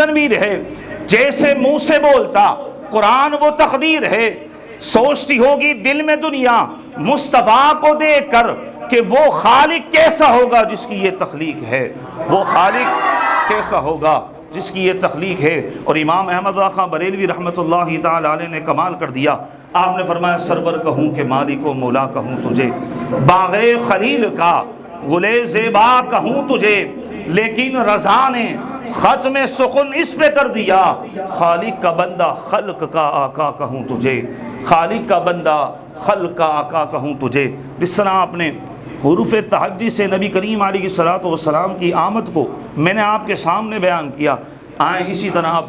تنویر ہے، جیسے منہ سے بولتا قرآن وہ تقدیر ہے، سوچتی ہوگی دل میں دنیا مصطفیٰ کو دیکھ کر کہ وہ خالق کیسا ہوگا جس کی یہ تخلیق ہے، وہ خالق کیسا ہوگا جس کی یہ تخلیق ہے۔ اور امام احمد رضا خان بریلوی رحمۃ اللہ تعالی علیہ نے کمال کر دیا، آپ نے فرمایا سرور کہوں کہ مالک و مولا کہوں تجھے، باغ خلیل کا گلے زیبا کہوں تجھے، لیکن رضا نے ختم سخن اس پہ کر دیا، خالق کا بندہ خلق کا آقا کہوں تجھے، خالق کا بندہ خلق کا آقا کہوں تجھے۔ جس طرح آپ نے حروف تہجی سے نبی کریم علیہ الصلوۃ والسلام کی آمد کو میں نے آپ کے سامنے بیان کیا، آئیں اسی طرح آپ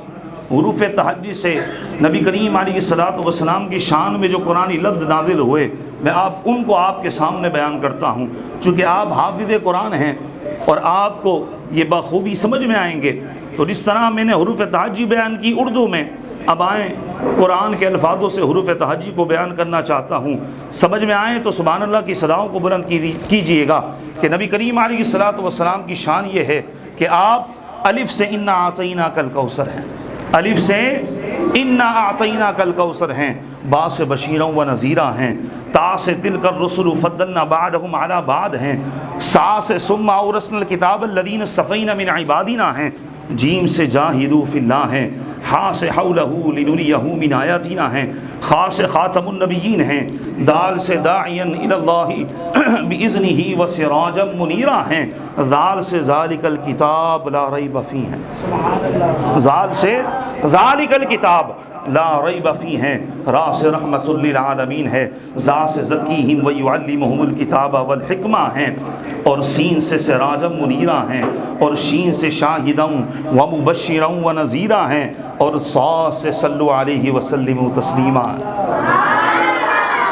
حروف تہجی سے نبی کریم علیہ الصلوۃ والسلام کی شان میں جو قرآنی لفظ نازل ہوئے میں ان کو آپ کے سامنے بیان کرتا ہوں، چونکہ آپ حافظ قرآن ہیں اور آپ کو یہ بخوبی سمجھ میں آئیں گے۔ تو جس طرح میں نے حروف تہجی بیان کی اردو میں، اب آئیں قرآن کے الفاظوں سے حروف تہجی کو بیان کرنا چاہتا ہوں، سمجھ میں آئیں تو سبحان اللہ کی صداؤں کو بلند کیجئے گا کہ نبی کریم علیہ الصلوۃ والسلام کی شان یہ ہے کہ آپ الف سے انا اعطیناک الکوثر ہیں، الف سے انا اعطیناک الکوثر ہیں، با سے بشیرا و نذیرا ہیں، تا سے تلک الرسل فضلنا بعضهم علی بعض ہیں، سا سے ثم اورثنا الکتاب الذین اصطفینا من عبادنا ہیں، جیم سے جاہدوا فی اللہ ہیں، ہا سے حولہ لنریہ من آیاتنا ہیں، خا سے خاتم النبیین ہیں، دال سے داعیا الی اللہ باذنہ وسراجا منیرا ہیں، ذال سے ذالک الکتاب لا ریب فیہ ہیں، ذال سے ذالک الکتاب لا ریب فیہ ہیں، را سے رحمت للعالمین ہے، زا سے زکیہم ویعلمہم الکتاب والحکمہ ہیں، اور سین سے سراجا منیرا ہیں، اور شین سے شاہدا ومبشرا ونذیرا ہیں، اور صاد سے صلو علیہ وسلم تسلیما،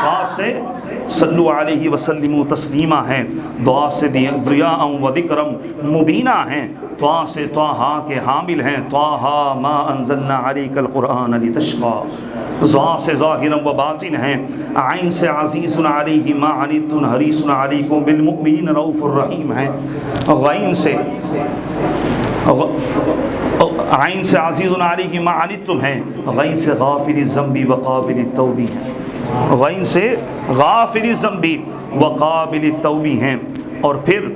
صاد سے صلو علیہ وسلم تسلیما ہیں، دعا سے ضیاء و ذکرا مبینا ہیں، طا سے طٰہٰ کے حامل ہیں، طٰہٰ ما انزلنا علیک القرآن لتشقی، ظا سے ظاہرا و باطن ہیں، عین سے عزیز علیہ ما عنتم حریص علیکم بالمؤمنین رؤوف الرحیم ہیں، غین سے عین سے عزیز علیہ ما عنتم ہیں، غین سے غافر الذنب وقابل التوب ہیں، غین سے غافر الذنب وقابل التوب ہیں، اور پھر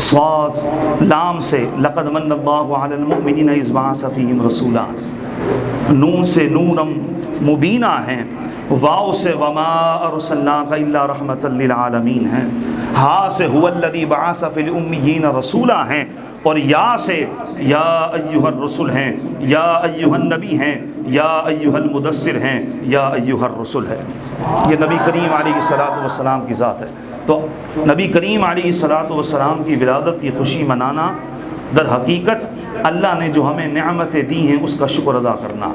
صاد لام سے لقد من اللہ علی المؤمنین اذ بعث فیہم رسولا، نون سے نورم مبینہ ہیں، واو سے وما ارسلناک الا رحمتا للعالمین ہیں، ہا سے هو الذی بعث فی الامیین رسولا ہیں، اور یا سے یا ایہا الرسل ہیں، یا ایہا النبی ہیں، یا ایہا المدثر ہیں، یا ایہا الرسل ہے۔ یہ نبی کریم علیہ الصلوۃ والسلام کی ذات ہے۔ تو نبی کریم علیہ الصلوۃ والسلام کی ولادت کی خوشی منانا در حقیقت اللہ نے جو ہمیں نعمتیں دی ہیں اس کا شکر ادا کرنا۔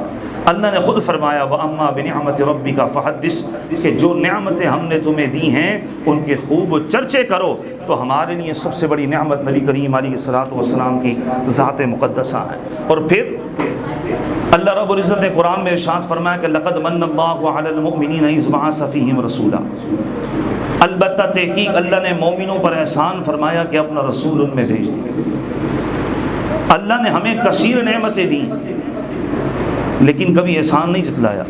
اللہ نے خود فرمایا وَأَمَّا بِنِعْمَةِ رَبِّكَ فَحَدِّثْ، کہ جو نعمتیں ہم نے تمہیں دی ہیں ان کے خوب چرچے کرو۔ تو ہمارے لیے سب سے بڑی نعمت نبی کریم علیہ الصلوۃ والسلام کی ذات مقدسہ ہے۔ اور پھر اللہ رب العزت نے قرآن میں ارشاد فرمایا کہ لقد من اللہ علی المؤمنین اذ بعث فیہم رسولا، البتہ تحقیق اللہ نے مومنوں پر احسان فرمایا کہ اپنا رسول ان میں بھیج دیا۔ اللہ نے ہمیں کثیر نعمتیں دیں لیکن کبھی احسان نہیں جتلایا۔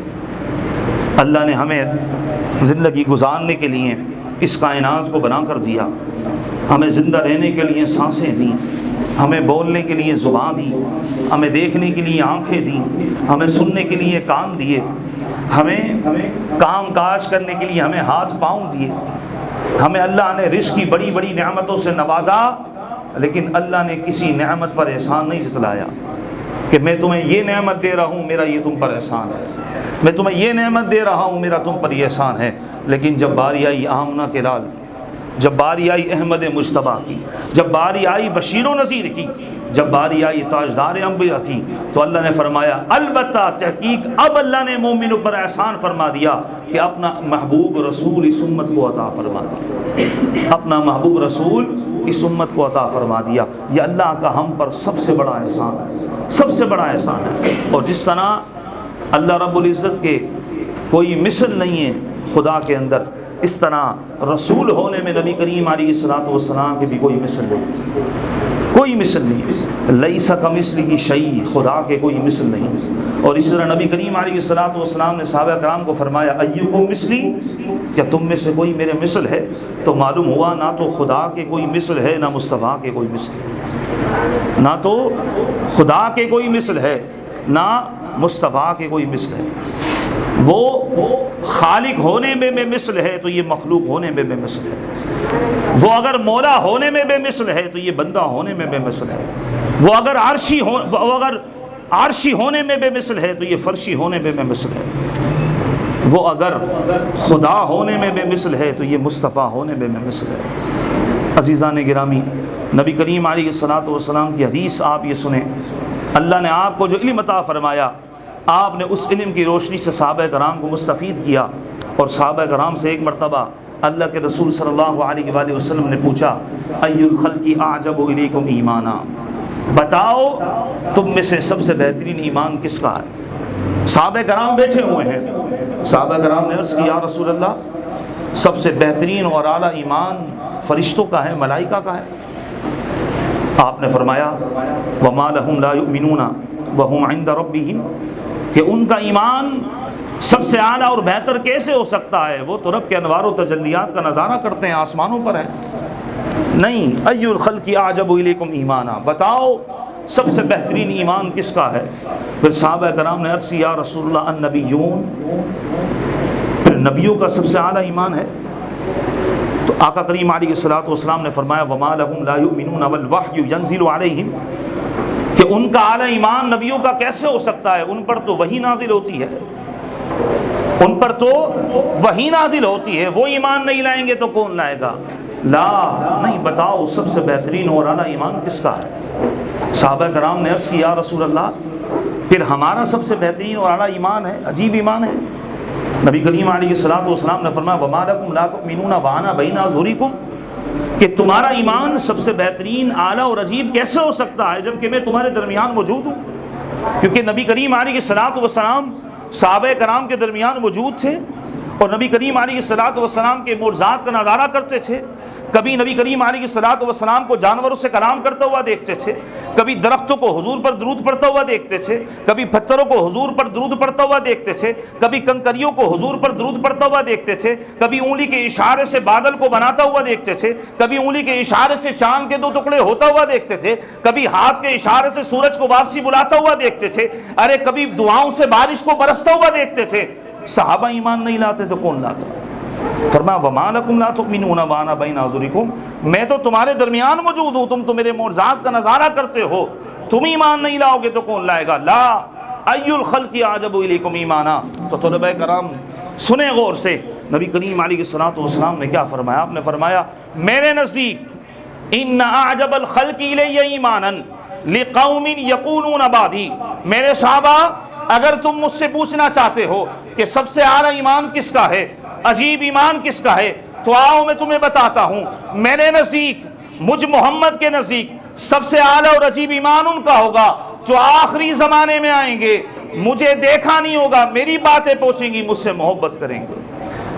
اللہ نے ہمیں زندگی گزارنے کے لیے اس کائنات کو بنا کر دیا، ہمیں زندہ رہنے کے لیے سانسیں دیں، ہمیں بولنے کے لیے زبان دی، ہمیں دیکھنے کے لیے آنکھیں دیں، ہمیں سننے کے لیے کان دیے، ہمیں کام کاج کرنے کے لیے ہمیں ہاتھ پاؤں دیے، ہمیں اللہ نے رزق کی بڑی بڑی نعمتوں سے نوازا، لیکن اللہ نے کسی نعمت پر احسان نہیں جتلایا کہ میں تمہیں یہ نعمت دے رہا ہوں میرا یہ تم پر احسان ہے، میں تمہیں یہ نعمت دے رہا ہوں میرا تم پر یہ احسان ہے۔ لیکن جب باری آئی آمنہ کے لال کی، جب باری آئی احمد مجتبیٰ کی، جب باری آئی بشیر و نذیر کی، جب باری آئی تاجدار انبیاء کی، تو اللہ نے فرمایا البتہ تحقیق اب اللہ نے مومنوں پر احسان فرما دیا کہ اپنا محبوب رسول اس امت کو عطا فرما دیا، اپنا محبوب رسول اس امت کو عطا فرما دیا۔ یہ اللہ کا ہم پر سب سے بڑا احسان ہے، سب سے بڑا احسان ہے۔ اور جس طرح اللہ رب العزت کے کوئی مثل نہیں ہے خدا کے اندر، اس طرح رسول ہونے میں نبی کریم علیہ الصلوۃ والسلام کی بھی کوئی مثل نہیں، کوئی مثل نہیں، لیس کمثلہ شیء، خدا کے کوئی مثل نہیں۔ اور اسی طرح نبی کریم علیہ الصلوۃ والسلام نے صحابہ کرام کو فرمایا ایکم مثلی، کیا تم میں سے کوئی میرے مثل ہے؟ تو معلوم ہوا نہ تو خدا کے کوئی مثل ہے، نہ مصطفیٰ کے کوئی مثل ہے، نہ تو خدا کے کوئی مثل ہے، نہ مصطفیٰ کے کوئی مثل ہے۔ وہ خالق ہونے میں بے مثل ہے تو یہ مخلوق ہونے میں بے مثل ہے، وہ اگر مولا ہونے میں بے مثل ہے تو یہ بندہ ہونے میں بے مثل ہے، وہ اگر عرشی ہونے میں بے مثل ہے تو یہ فرشی ہونے میں بے مثل ہے، وہ اگر خدا ہونے میں بے مثل ہے تو یہ مصطفیٰ ہونے میں بے مثل ہے۔ عزیزان گرامی، نبی کریم علیہ الصلوۃ والسلام کی حدیث آپ یہ سنیں، اللہ نے آپ کو جو علم عطا فرمایا، آپ نے اس علم کی روشنی سے صحابہ کرام کو مستفید کیا، اور صحابہ کرام سے ایک مرتبہ اللہ کے رسول صلی اللہ علیہ وآلہ وسلم نے پوچھا ای الخلق اعجب الیکم ایمانا، بتاؤ تم میں سے سب سے بہترین ایمان کس کا ہے؟ صحابہ کرام بیٹھے ہوئے ہیں، صحابہ کرام نے عرض کیا یا رسول اللہ سب سے بہترین اور اعلیٰ ایمان فرشتوں کا ہے، ملائکہ کا ہے؟ آپ نے فرمایا وما لهم لا يؤمنون وهم عند ربهم، کہ ان کا ایمان سب سے اعلیٰ اور بہتر کیسے ہو سکتا ہے؟ وہ تو رب کے انوار و تجلیات کا نظارہ کرتے ہیں، آسمانوں پر ہیں۔ نہیں، ای الخلق اعجب الیکم ایمانا، بتاؤ سب سے بہترین ایمان کس کا ہے؟ پھر صحابہ کرام نے عرض کیا یا رسول اللہ النبیون، پھر نبیوں کا سب سے اعلیٰ ایمان ہے؟ تو آقا کریم علیہ الصلوۃ والسلام نے فرمایا وما لهم لا يؤمنون والوحی ینزل علیہم، کہ ان کا اعلیٰ ایمان نبیوں کا کیسے ہو سکتا ہے؟ ان پر تو وحی نازل ہوتی ہے، ان پر تو وحی نازل ہوتی ہے، وہ ایمان نہیں لائیں گے تو کون لائے گا؟ لا، نہیں، بتاؤ سب سے بہترین اور اعلیٰ ایمان کس کا ہے؟ صحابہ کرام نے عرض کی یا رسول اللہ پھر ہمارا سب سے بہترین اور اعلیٰ ایمان ہے، عجیب ایمان ہے۔ نبی کریم علیہ الصلوۃ والسلام نے فرمایا وما لکم لا تؤمنون وانا بین اظہرکم، کہ تمہارا ایمان سب سے بہترین، اعلیٰ اور عجیب کیسے ہو سکتا ہے جبکہ میں تمہارے درمیان موجود ہوں؟ کیونکہ نبی کریم علیہ الصلوۃ والسلام صحابہ کرام کے درمیان موجود تھے، اور نبی کریم علیہ الصلوۃ والسلام کے معجزات کا نظارہ کرتے تھے۔ کبھی نبی کریم علیہ الصلوۃ والسلام کو جانوروں سے کلام کرتا ہوا دیکھتے تھے، کبھی درختوں کو حضور پر درود پڑھتا ہوا دیکھتے تھے، کبھی پتھروں کو حضور پر درود پڑھتا ہوا دیکھتے تھے، کبھی کنکریوں کو حضور پر درود پڑھتا ہوا دیکھتے تھے، کبھی انگلی کے اشارے سے بادل کو بناتا ہوا دیکھتے تھے، کبھی انگلی کے اشارے سے چاند کے 2 ٹکڑے ہوتا ہوا دیکھتے تھے، کبھی ہاتھ کے اشارے سے سورج کو واپسی بلاتا ہوا دیکھتے تھے، ارے کبھی دعاؤں سے بارش کو برستا ہوا دیکھتے تھے۔ صحابہ ایمان نہیں لاتے تو کون لاتا؟ فرمایا وما لکم لا تؤمنون وانا بین اظہرکم، میں تو تمہارے درمیان موجود ہوں، تم تو میرے معجزات کا نظارہ کرتے ہو، تم ایمان نہیں لاؤ گے تو کون لائے گا؟ لا، ای الخلق اعجب الیکم ایمانا۔ تو طلباء کرام سنیں غور سے، نبی کریم علیہ الصلوۃ والسلام نے کیا فرمایا؟ آپ نے فرمایا میرے نزدیک ان اعجب الخلق الی ایمانا لقوم یقولون بعدی، میرے صحابہ اگر تم مجھ سے پوچھنا چاہتے ہو کہ سب سے اعلیٰ ایمان کس کا ہے، عجیب ایمان کس کا ہے، تو آؤ میں تمہیں بتاتا ہوں۔ میرے نزدیک، مجھ محمد کے نزدیک سب سے اعلیٰ اور عجیب ایمان ان کا ہوگا جو آخری زمانے میں آئیں گے، مجھے دیکھا نہیں ہوگا، میری باتیں پوچھیں گی، مجھ سے محبت کریں گے،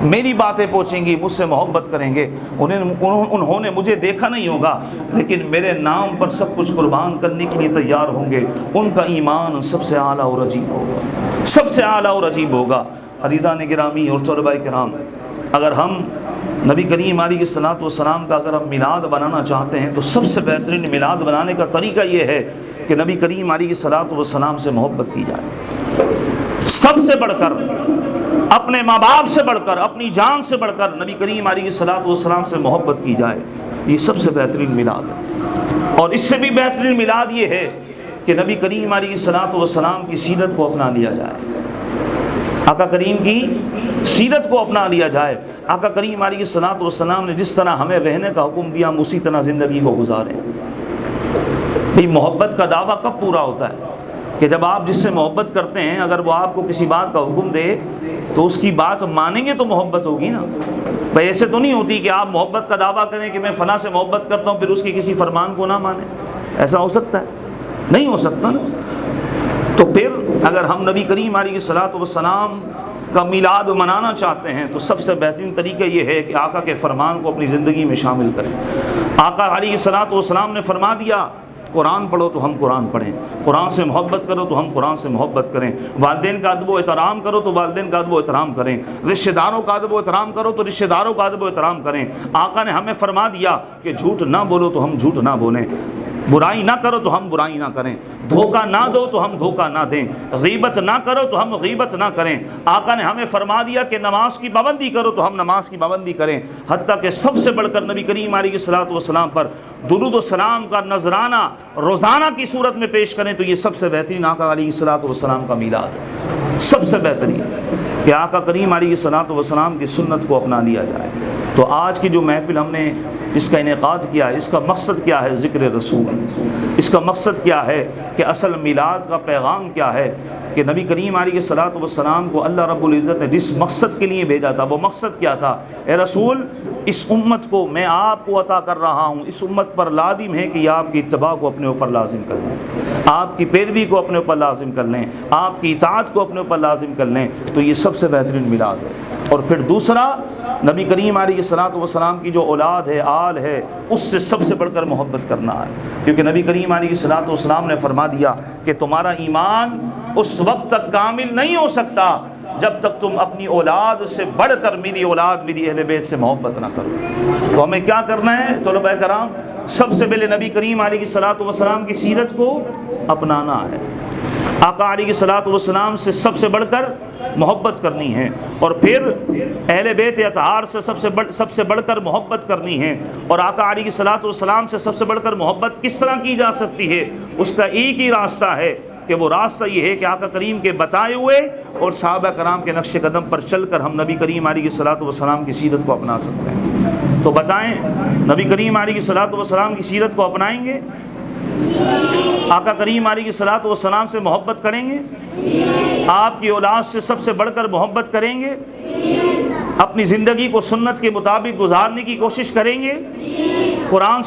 میری باتیں پوچھیں گی، مجھ سے محبت کریں گے، انہوں نے مجھے دیکھا نہیں ہوگا لیکن میرے نام پر سب کچھ قربان کرنے کے لیے تیار ہوں گے، ان کا ایمان سب سے اعلیٰ اور عجیب ہوگا، سب سے اعلیٰ اور عجیب ہوگا۔ عزیزان گرامی اور طلباء کرام، اگر ہم نبی کریم علیہ الصلوۃ والسلام کا اگر ہم میلاد بنانا چاہتے ہیں تو سب سے بہترین میلاد بنانے کا طریقہ یہ ہے کہ نبی کریم علیہ الصلوۃ والسلام سے محبت کی جائے، سب سے بڑھ کر، اپنے ماں باپ سے بڑھ کر، اپنی جان سے بڑھ کر نبی کریم علیہ الصلوۃ والسلام سے محبت کی جائے، یہ سب سے بہترین میلاد ہے۔ اور اس سے بھی بہترین میلاد یہ ہے کہ نبی کریم علیہ الصلوۃ والسلام کی سیرت کو اپنا لیا جائے، آقا کریم کی سیرت کو اپنا لیا جائے۔ آقا کریم علیہ الصلوۃ والسلام نے جس طرح ہمیں رہنے کا حکم دیا ہم اسی طرح زندگی کو گزاریں۔ بھئی محبت کا دعویٰ کب پورا ہوتا ہے؟ کہ جب آپ جس سے محبت کرتے ہیں اگر وہ آپ کو کسی بات کا حکم دے تو اس کی بات مانیں گے تو محبت ہوگی نا۔ بھئی ایسے تو نہیں ہوتی کہ آپ محبت کا دعویٰ کریں کہ میں فلاں سے محبت کرتا ہوں پھر اس کی کسی فرمان کو نہ مانیں، ایسا ہو سکتا ہے؟ نہیں ہو سکتا نا۔ تو پھر اگر ہم نبی کریم علیہ الصلوۃ والسلام کا میلاد منانا چاہتے ہیں تو سب سے بہترین طریقہ یہ ہے کہ آقا کے فرمان کو اپنی زندگی میں شامل کریں۔ آقا علیہ الصلوۃ والسلام نے فرما دیا قرآن پڑھو تو ہم قرآن پڑھیں، قرآن سے محبت کرو تو ہم قرآن سے محبت کریں، والدین کا ادب و احترام کرو تو والدین کا ادب و احترام کریں، رشتہ داروں کا ادب و احترام کرو تو رشتہ داروں کا ادب و احترام کریں۔ آقا نے ہمیں فرما دیا کہ جھوٹ نہ بولو تو ہم جھوٹ نہ بولیں، برائی نہ کرو تو ہم برائی نہ کریں، دھوکہ نہ دو تو ہم دھوکہ نہ دیں، غیبت نہ کرو تو ہم غیبت نہ کریں۔ آقا نے ہمیں فرما دیا کہ نماز کی پابندی کرو تو ہم نماز کی پابندی کریں، حتیٰ کہ سب سے بڑھ کر نبی کریم علیہ الصلوۃ والسلام پر درود و سلام کا نذرانہ روزانہ کی صورت میں پیش کریں تو یہ سب سے بہترین آقا علیہ الصلوۃ والسلام کا میلاد ہے، سب سے بہترین کہ آقا کریم علیہ الصلوۃ والسلام کی سنت کو اپنا لیا جائے۔ تو آج کی جو محفل ہم نے اس کا انعقاد کیا ہے، اس کا مقصد کیا ہے؟ ذکر رسول۔ اس کا مقصد کیا ہے کہ اصل میلاد کا پیغام کیا ہے کہ نبی کریم علیہ الصلوۃ والسلام کو اللہ رب العزت نے جس مقصد کے لیے بھیجا تھا وہ مقصد کیا تھا؟ اے رسول، اس امت کو میں آپ کو عطا کر رہا ہوں، اس امت پر لازم ہے کہ آپ کی اتباع کو اپنے اوپر لازم کر لیں، آپ کی پیروی کو اپنے اوپر لازم کر لیں، آپ کی اطاعت کو اپنے اوپر لازم کر لیں۔ تو یہ سب سے بہترین میلاد ہے۔ اور پھر دوسرا، نبی کریم علیہ الصلوۃ والسلام کی جو اولاد ہے، آل ہے، اس سے سب سے بڑھ کر محبت کرنا ہے، کیونکہ نبی کریم علیہ الصلوۃ والسلام نے فرما دیا کہ تمہارا ایمان اس وقت تک کامل نہیں ہو سکتا جب تک تم اپنی اولاد سے بڑھ کر میری اولاد، میری اہل بیت سے محبت نہ کرو۔ تو ہمیں کیا کرنا ہے طلباء کرام؟ سب سے پہلے نبی کریم علیہ الصلوۃ والسلام کی سیرت کو اپنانا ہے، آقا علیہ الصلوۃ والسلام سے سب سے بڑھ کر محبت کرنی ہے، اور پھر اہل بیت اطہار سے سب سے بڑھ کر محبت کرنی ہے۔ اور آقا علیہ الصلوۃ والسلام سے سب سے بڑھ کر محبت کس طرح کی جا سکتی ہے؟ اس کا ایک ہی راستہ ہے کہ وہ راستہ یہ ہے کہ آقا کریم کے بتائے ہوئے اور صحابہ کرام کے نقش قدم پر چل کر ہم نبی کریم علیہ الصلوۃ والسلام کی سیرت کو اپنا سکتے ہیں۔ تو بتائیں، نبی کریم علیہ الصلوۃ والسلام کی سیرت کو اپنائیں گے؟ آقا کریم علیہ الصلوۃ والسلام سے محبت کریں گے؟ آپ کی اولاد سے سب سے بڑھ کر محبت کریں گے؟ اپنی زندگی کو سنت کے مطابق گزارنے کی کوشش کریں گے؟ قرآن